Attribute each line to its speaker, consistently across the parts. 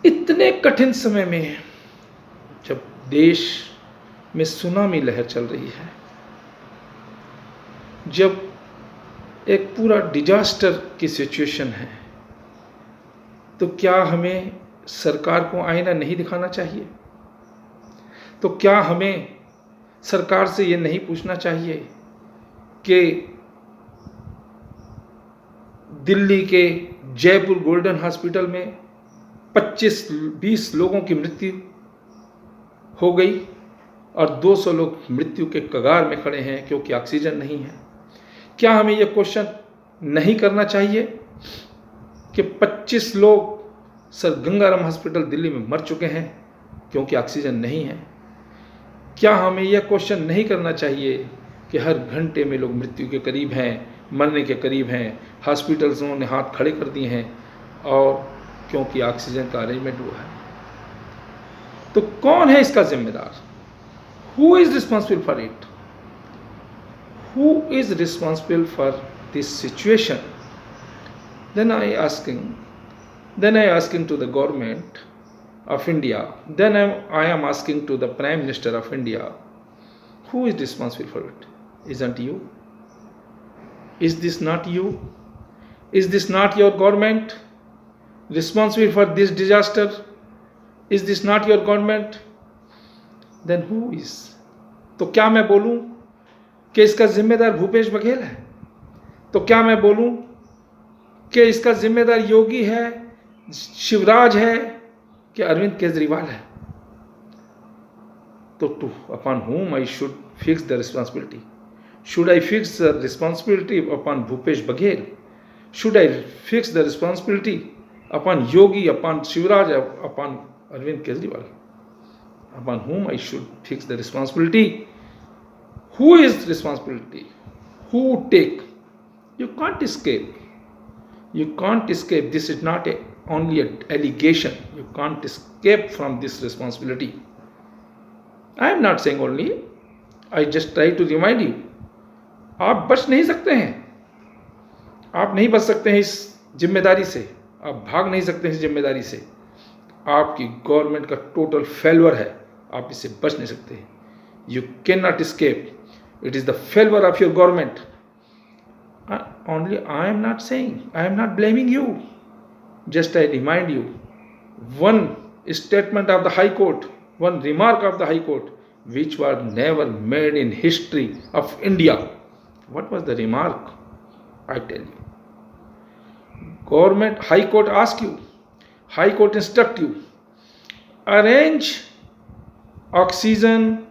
Speaker 1: इतने कठिन समय में जब देश में सुनामी लहर चल रही है, जब एक पूरा डिजास्टर की सिचुएशन है, तो क्या हमें सरकार को आईना नहीं दिखाना चाहिए? तो क्या हमें सरकार से ये नहीं पूछना चाहिए कि दिल्ली के जयपुर गोल्डन हॉस्पिटल में 25-20 लोगों की मृत्यु हो गई और 200 लोग मृत्यु के कगार में खड़े हैं क्योंकि ऑक्सीजन नहीं है? क्या हमें यह क्वेश्चन नहीं करना चाहिए कि 25 लोग सर गंगाराम हॉस्पिटल दिल्ली में मर चुके हैं क्योंकि ऑक्सीजन नहीं है? क्या हमें यह क्वेश्चन नहीं करना चाहिए कि हर घंटे में लोग मृत्यु के करीब हैं, मरने के करीब हैं, हॉस्पिटल्स उन्होंने हाथ खड़े कर दिए हैं और क्योंकि ऑक्सीजन का अरेंजमेंट हुआ है? तो कौन है इसका जिम्मेदार? Who is responsible for it? Who is responsible for this situation? Then I asking to the government of India. Then I am asking to the Prime Minister of India. Who is responsible for it? Isn't you? Is this not you? Is this not your government responsible for this disaster? Is this not your government? Then who is? तो क्या मैं बोलूं कि इसका जिम्मेदार भूपेश बघेल है? तो क्या मैं बोलूं कि इसका जिम्मेदार योगी है, शिवराज है कि अरविंद केजरीवाल है? तो upon whom I should fix the responsibility? Should I fix the responsibility upon Bhupesh Baghel? Should I fix the responsibility upon Yogi, upon Shivraj, upon Arvind Kejriwal? Upon whom I should fix the responsibility? Who is responsibility? Who would take? You can't escape. You can't escape. This is not only an allegation. You can't escape from this responsibility. I am not saying only. I just try to remind you. आप बच नहीं सकते हैं. आप नहीं बच सकते हैं इस जिम्मेदारी से. आप भाग नहीं सकते हैं इस जिम्मेदारी से. आपकी गवर्नमेंट का टोटल फेल्योर है. आप इससे बच नहीं सकते. You cannot escape. It is the failure of your government. Only I am not saying, I am not blaming you. Just I remind you, one statement of the High Court, one remark of the High Court, which was never made in history of India. What was the remark? I tell you. Government, High Court ask you, High Court instruct you, arrange oxygen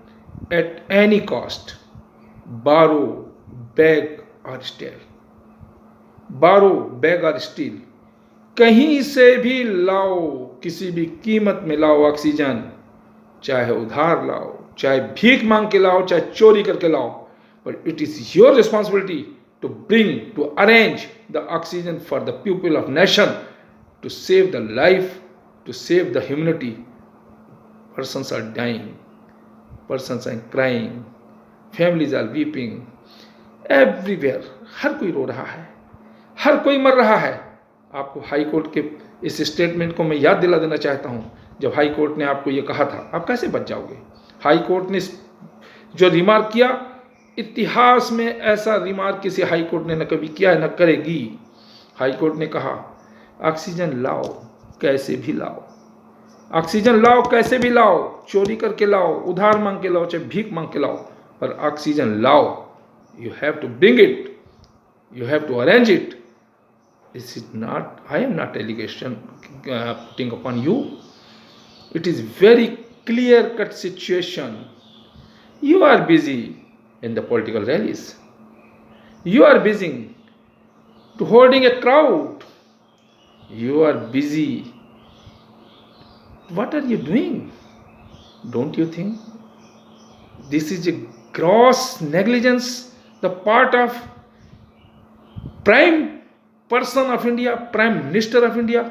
Speaker 1: at any cost. Borrow, beg or steal. Borrow, beg or steal. कहीं से भी लाओ, किसी भी कीमत में लाओ oxygen. चाहे उधार लाओ, चाहे भीख मांग के लाओ, चाहे चोरी करके लाओ. But it is your responsibility to bring, to arrange the oxygen for the people of nation, to save the life, to save the humanity. Persons are dying. Persons are crying. Families are weeping. Everywhere. हर कोई रो रहा है, हर कोई मर रहा है. आपको high court के इस स्टेटमेंट को मैं याद दिला देना चाहता हूं. जब हाई कोर्ट ने आपको ये कहा था, आप कैसे बच जाओगे? हाई कोर्ट ने जो रिमार्क किया, इतिहास में ऐसा रिमार्क किसी हाई कोर्ट ने न कभी किया है, न करेगी. हाई कोर्ट ने कहा, ऑक्सीजन लाओ, कैसे भी लाओ. ऑक्सीजन लाओ, कैसे भी लाओ. चोरी करके लाओ, उधार मांग के लाओ, चाहे भीख मांग के लाओ, पर ऑक्सीजन लाओ. You have to bring it. You have to arrange it. This is not, I am not allegation putting upon you. It is very clear cut situation. You are busy in the political rallies. You are busy to holding a crowd. You are busy. What are you doing? Don't you think this is a gross negligence, the part of prime person of India, Prime Minister of India,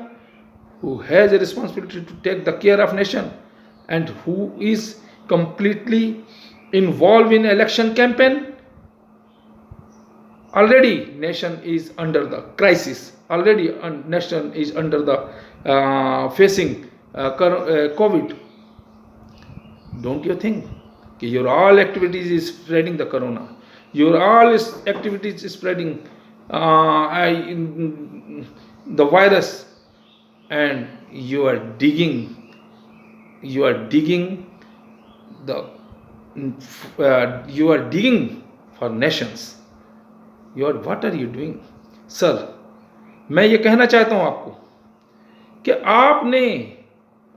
Speaker 1: who has a responsibility to take the care of nation and who is completely involved in election campaign. Already nation is under the crisis. Already nation is under the facing COVID. Don't you think कि your all activities is spreading the corona, your all activities is spreading the virus, and you are digging the you are digging for nations. What are you doing? Sir, मैं ये कहना चाहता हूँ आपको कि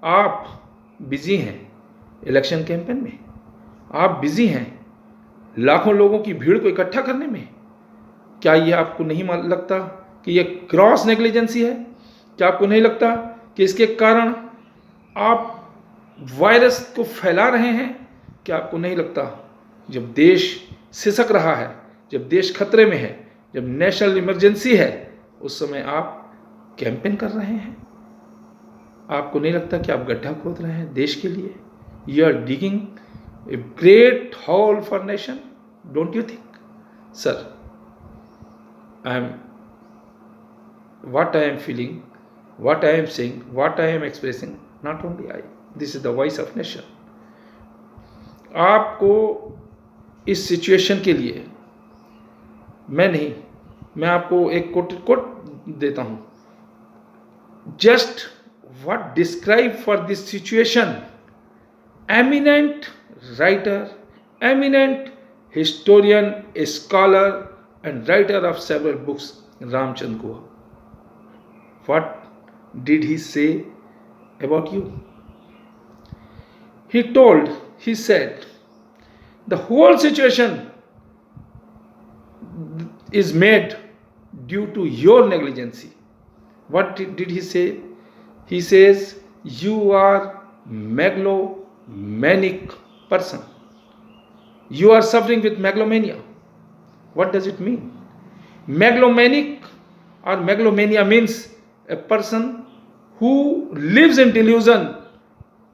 Speaker 1: आप busy हैं इलेक्शन कैंपेन में, आप बिजी हैं लाखों लोगों की भीड़ को इकट्ठा करने में। क्या ये आपको नहीं लगता कि ये ग्रॉस नेग्लिजेंसी है? क्या आपको नहीं लगता कि इसके कारण आप वायरस को फैला रहे हैं? क्या आपको नहीं लगता जब देश सिसक रहा है, जब देश खतरे में है, जब नेशनल इमरजेंसी है, उस समय आप कैंपेन कर रहे हैं? आपको नहीं लगता कि आप गड्ढा खोद रहे हैं देश के लिए? You are digging a great hole for nation, don't you think? Sir, what I am feeling, what I am saying, what I am expressing, not only I, this is the voice of nation. आपको इस situation के लिए मैं आपको एक coat देता हूं. Just what describe for this situation eminent writer, eminent historian, a scholar and writer of several books, Ramchand Guha. What did he say about you? He said, the whole situation is made due to your negligence. What did he say? He says, you are megalomaniac person. You are suffering with megalomania. What does it mean? Megalomaniac or megalomania means a person who lives in delusion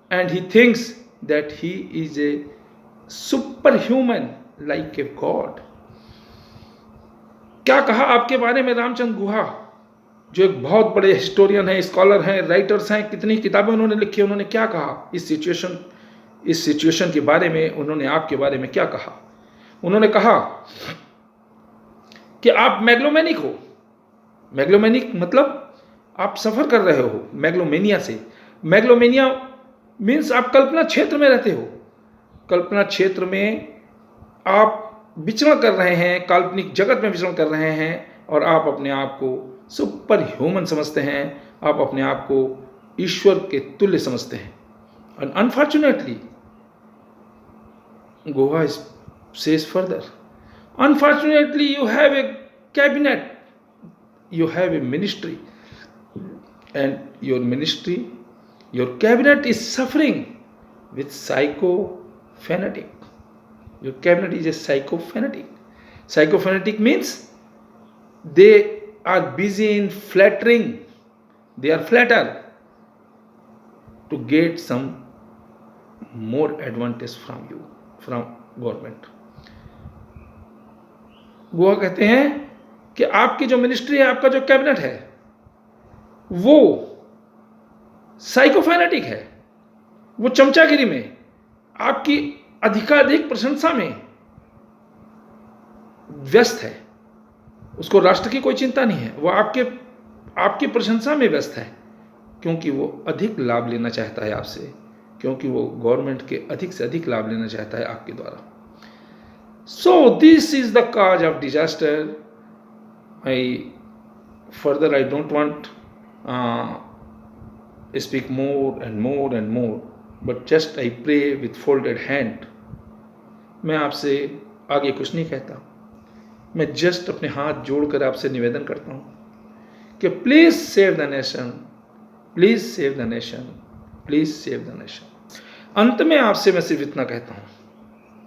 Speaker 1: and he thinks that he is a superhuman like a god. क्या कहा आपके बारे में रामचंद्र गुहा, जो एक बहुत बड़े historian हैं, स्कॉलर हैं, राइटर्स हैं, कितनी किताबें उन्होंने लिखी, उन्होंने क्या कहा इस सिचुएशन के बारे में? उन्होंने आपके बारे में क्या कहा? उन्होंने कहा कि आप मैग्लोमैनिक हो. मैग्लोमैनिक मतलब आप सफर कर रहे हो मैग्लोमेनिया से. मैग्लोमेनिया मीन्स आप कल्पना क्षेत्र में रहते हो. कल्पना क्षेत्र में आप विचरण कर रहे हैं, काल्पनिक जगत में विचरण कर रहे हैं और आप अपने आप को सुपर ह्यूमन समझते हैं, आप अपने आप को ईश्वर के तुल्य समझते हैं. And unfortunately Guha says further, unfortunately you have a cabinet, you have a ministry, and your cabinet is suffering with psychofanatic. Your cabinet is a psychofanatic. Psychofanatic means they are busy in flattering. They are flattered to get some more advantage from you, from government. Guha कहते हैं कि आपकी जो ministry है, आपका जो cabinet है, वो साइकोफैनेटिक है. वो चमचागिरी में, आपकी अधिकाधिक प्रशंसा में व्यस्त है. उसको राष्ट्र की कोई चिंता नहीं है, वो आपकी प्रशंसा में व्यस्त है, क्योंकि वो अधिक लाभ लेना चाहता है आपसे, क्योंकि वो गवर्नमेंट के अधिक से अधिक लाभ लेना चाहता है आपके द्वारा. So this is the cause of disaster. I don't want speak more and more, but just I pray with folded hand. मैं आपसे आगे कुछ नहीं कहता, मैं जस्ट अपने हाथ जोड़कर आपसे निवेदन करता हूँ कि please save the nation, please save the nation, please save the nation. अंत में आपसे मैं सिर्फ इतना कहता हूँ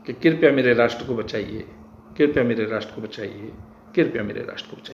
Speaker 1: कि कृपया मेरे राष्ट्र को बचाइए, कृपया मेरे राष्ट्र को बचाइए, कृपया मेरे राष्ट्र को बचाइए.